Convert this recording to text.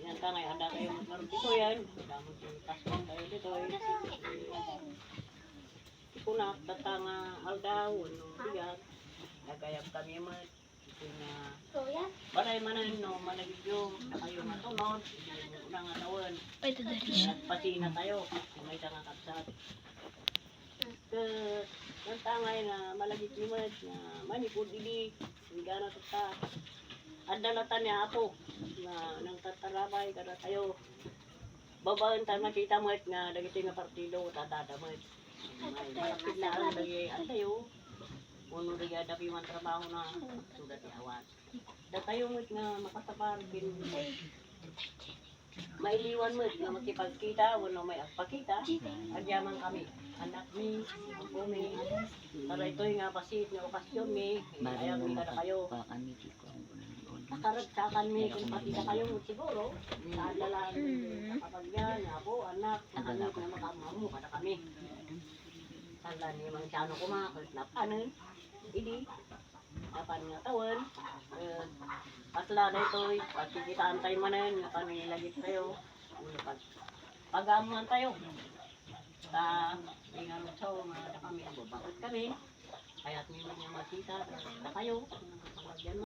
Yan ka ngayon, ada kayo magkaroon dito yan. Damang tasman kayo dito. Ikunak, tatanga, aldaw, no, bigat. Nagayap kami mo. Ito na, balay manan, no, managidyo. Na kayo matunod. Unang atawan. Nagpati na tayo. May tanga kapsat. Yan tangay na malagit ni Mad na manipod ili. Hindi na tata. Adalatan niya ako na nang tatarabay kada tayo. Babaan tayo makita mo nga dagiti nga partido tatada mo. May malapit na ang dagi tayo. Uno dagi adapi man trabaho na sudat iawat. Da tayo mo nga makatapar bin mailiwan mo nga makipagkita uno may agpakita. Agyaman kami. Anak mi, ako mi. Para ito nga pasit nga okasyon mi. Ayaw mi kada kayo. Karagsakan mi kung pati na kayo siguro. Kaadalaan kapag yan, ako, anak, anak na makamamu kada kami. Tanda ni mang siyano ko mga napanan. Hindi. Napan nga tawan. Patla na ito, pati kita antay manan, nga paano nilagit tayo. Pag-aamuan tayo. Ingat so, mga kami, bakit kami. Kaya't nyo niya makita, na kayo.